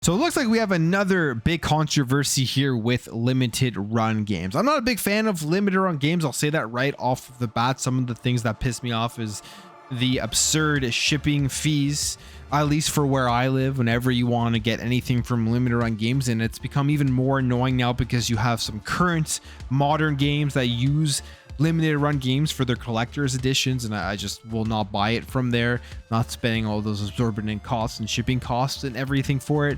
So it looks like we have another big controversy here with limited run games. I'm not a big fan of limited run games. I'll say that right off of the bat. Some of the things that piss me off is the absurd shipping fees, at least for where I live, whenever you want to get anything from limited run games. And it's become even more annoying now because you have some current modern games that use limited run games for their collector's editions, and I just will not buy it from there, not spending all those exorbitant costs and shipping costs and everything for it.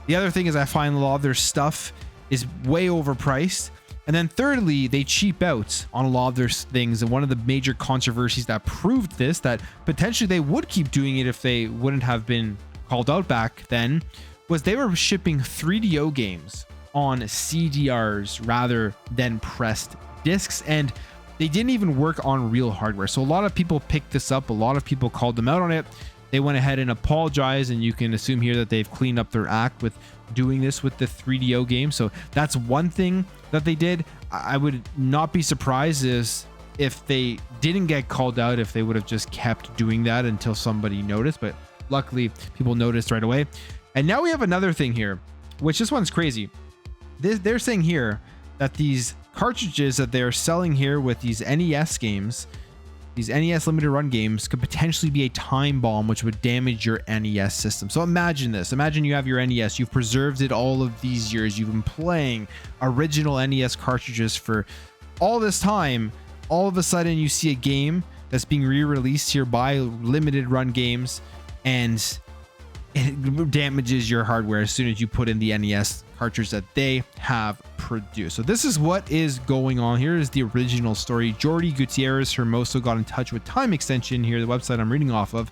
The other thing is I find a lot of their stuff is way overpriced. And then thirdly, they cheap out on a lot of their things. And one of the major controversies that proved this, that potentially they would keep doing it if they wouldn't have been called out back then, was they were shipping 3DO games on CDRs rather than pressed discs. And they didn't even work on real hardware. So a lot of people picked this up. A lot of people called them out on it. They went ahead and apologized, and you can assume here that they've cleaned up their act with doing this with the 3DO game. So that's one thing that they did. I would not be surprised if they didn't get called out, if they would have just kept doing that until somebody noticed. But luckily, people noticed right away. And now we have another thing here, which this one's crazy. They're saying here that these cartridges that they're selling here with these NES games, these NES limited run games, could potentially be a time bomb which would damage your NES system. So imagine this. Imagine you have your NES, you've preserved it all of these years, you've been playing original NES cartridges for all this time. All of a sudden you see a game that's being re-released here by limited run games, and it damages your hardware as soon as you put in the NES cartridge that they have produced. So this is what is going on. Here is the original story. Jordi Gutierrez Hermoso got in touch with Time Extension, here the website I'm reading off of,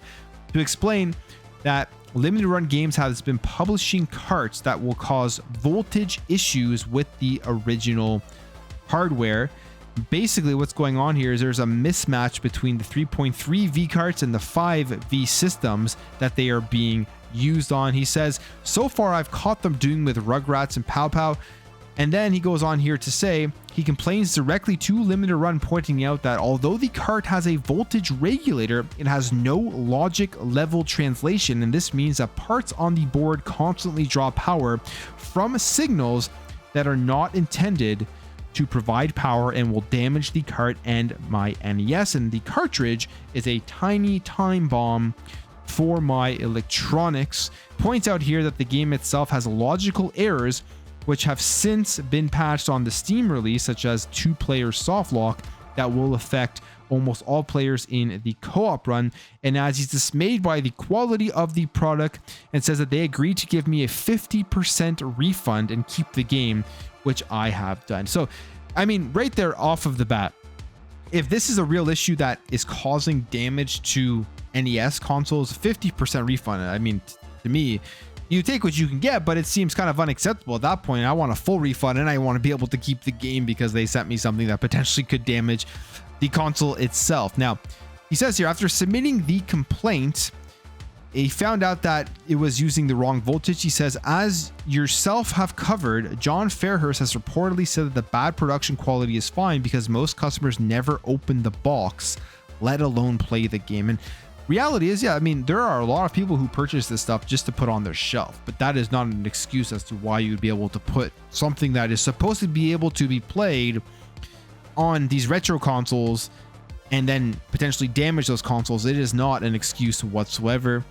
to explain that limited run games has been publishing carts that will cause voltage issues with the original hardware. Basically what's going on here is there's a mismatch between the 3.3 V carts and the 5 V systems that they are being used on. He says, so far I've caught them doing with Rugrats and Pow Pow. And then he goes on here to say he complains directly to limited run, pointing out that although the cart has a voltage regulator, it has no logic level translation, and this means that parts on the board constantly draw power from signals that are not intended to provide power and will damage the cart and my NES. And the cartridge is a tiny time bomb for my electronics. Points out here that the game itself has logical errors which have since been patched on the Steam release, such as 2-player soft lock that will affect almost all players in the co-op run. And as he's dismayed by the quality of the product, and says that they agreed to give me a 50% refund and keep the game, which I have done. So I mean, right there off of the bat, if this is a real issue that is causing damage to NES consoles, 50% refund, I mean, to me, you take what you can get, but it seems kind of unacceptable at that point. I want a full refund, and I want to be able to keep the game because they sent me something that potentially could damage the console itself. Now, he says here, after submitting the complaint, he found out that it was using the wrong voltage. He says, as yourself have covered, John Fairhurst has reportedly said that the bad production quality is fine because most customers never open the box, let alone play the game. And reality is, yeah, I mean, there are a lot of people who purchase this stuff just to put on their shelf, but that is not an excuse as to why you'd be able to put something that is supposed to be able to be played on these retro consoles and then potentially damage those consoles. It is not an excuse whatsoever.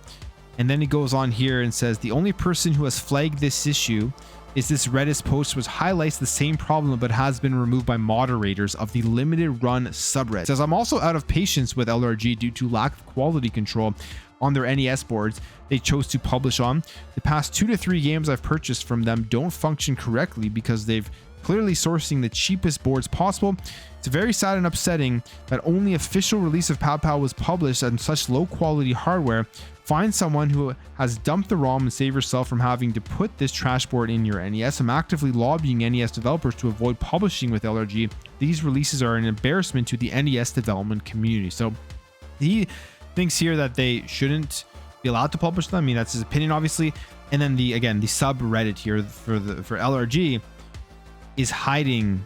And then he goes on here and says, the only person who has flagged this issue is this Reddit post, which highlights the same problem but has been removed by moderators of the limited run subreddit. It says, I'm also out of patience with LRG due to lack of quality control on their NES boards they chose to publish on. The past 2 to 3 games I've purchased from them don't function correctly because they've clearly sourcing the cheapest boards possible. It's very sad and upsetting that only official release of Pow Pow was published on such low quality hardware. Find someone who has dumped the ROM and save yourself from having to put this trash board in your NES. I'm actively lobbying NES developers to avoid publishing with LRG. These releases are an embarrassment to the NES development community. So he thinks here that they shouldn't be allowed to publish them. I mean, that's his opinion, obviously. And then the subreddit here for LRG is hiding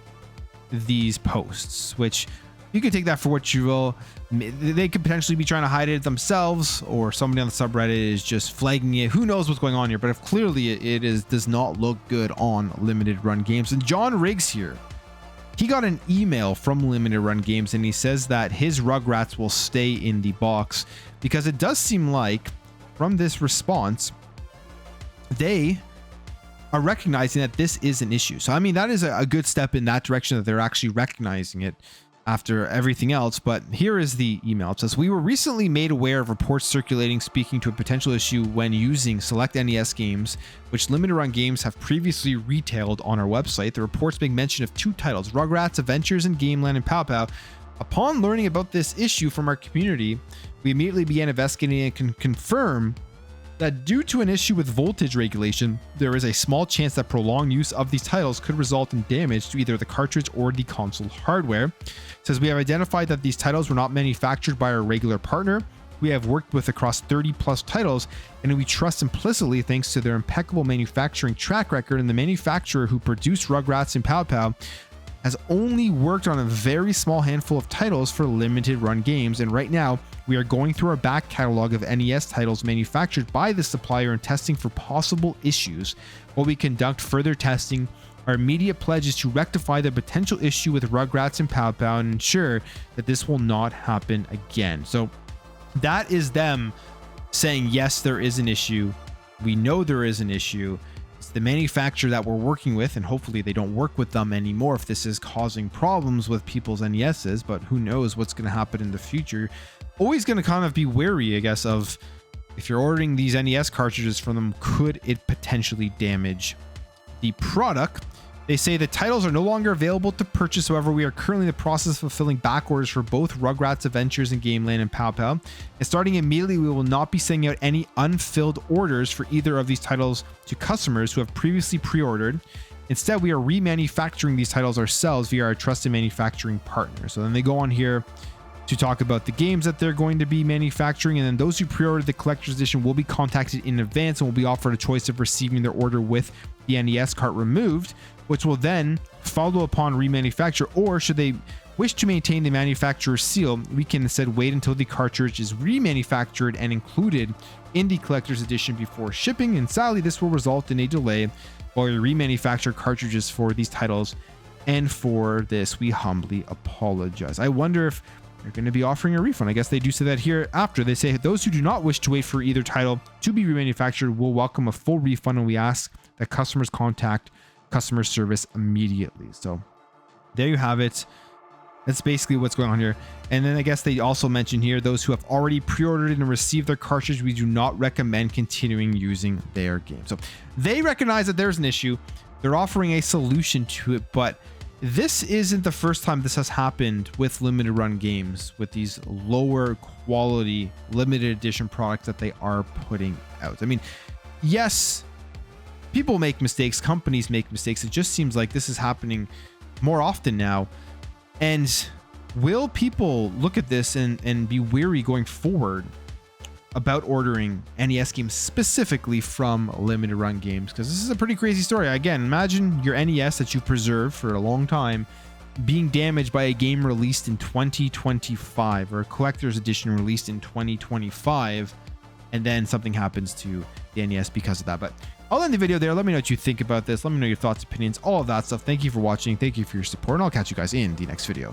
these posts, which You can take that for what you will. They could potentially be trying to hide it themselves, or somebody on the subreddit is just flagging it. Who knows what's going on here? But if clearly it does not look good on limited run games. And John Riggs here, he got an email from limited run games, and he says that his Rugrats will stay in the box because it does seem like from this response, they are recognizing that this is an issue. So, I mean, that is a good step in that direction, that they're actually recognizing it after everything else. But here is the email. It says, we were recently made aware of reports circulating speaking to a potential issue when using select NES games, which limited run games have previously retailed on our website. The reports make mention of 2 titles, Rugrats Adventures and Gameland and Pow Pow. Upon learning about this issue from our community, we immediately began investigating and can confirm that due to an issue with voltage regulation, there is a small chance that prolonged use of these titles could result in damage to either the cartridge or the console hardware. It says we have identified that these titles were not manufactured by our regular partner we have worked with across 30 plus titles, and we trust implicitly thanks to their impeccable manufacturing track record, and the manufacturer who produced Rugrats and Pow Pow has only worked on a very small handful of titles for limited run games, and right now we are going through our back catalog of NES titles manufactured by the supplier and testing for possible issues. While we conduct further testing, our immediate pledge is to rectify the potential issue with Rugrats and Pow Pow and ensure that this will not happen again. So that is them saying, yes, there is an issue. We know there is an issue. It's the manufacturer that we're working with, and hopefully they don't work with them anymore if this is causing problems with people's NESs, but who knows what's going to happen in the future. Always going to kind of be wary, I guess, of if you're ordering these NES cartridges from them, could it potentially damage the product? They say the titles are no longer available to purchase. However, we are currently in the process of fulfilling back orders for both Rugrats Adventures and Gameland and Pow Pow. And starting immediately, we will not be sending out any unfilled orders for either of these titles to customers who have previously pre-ordered. Instead, we are remanufacturing these titles ourselves via our trusted manufacturing partner. So then they go on here to talk about the games that they're going to be manufacturing, and then those who pre-ordered the collector's edition will be contacted in advance and will be offered a choice of receiving their order with the NES cart removed, which will then follow upon remanufacture, or should they wish to maintain the manufacturer's seal, we can instead wait until the cartridge is remanufactured and included in the collector's edition before shipping, and sadly this will result in a delay while we remanufacture cartridges for these titles, and for this we humbly apologize. I wonder if they're going to be offering a refund. I guess they do say that here after. They say those who do not wish to wait for either title to be remanufactured will welcome a full refund, and we ask that customers contact customer service immediately. So there you have it. That's basically what's going on here. And then I guess they also mention here those who have already pre-ordered and received their cartridge, we do not recommend continuing using their game. So they recognize that there's an issue. They're offering a solution to it, but this isn't the first time this has happened with limited run games, with these lower quality limited edition products that they are putting out. I mean, yes, people make mistakes, companies make mistakes. It just seems like this is happening more often now. And will people look at this and be wary going forward about ordering NES games specifically from limited run games? Because this is a pretty crazy story. Again, imagine your NES that you've preserved for a long time being damaged by a game released in 2025 or a collector's edition released in 2025, and then something happens to the NES because of that. But I'll end the video there. Let me know what you think about this. Let me know your thoughts, opinions, all of that stuff. Thank you for watching. Thank you for your support, and I'll catch you guys in the next video.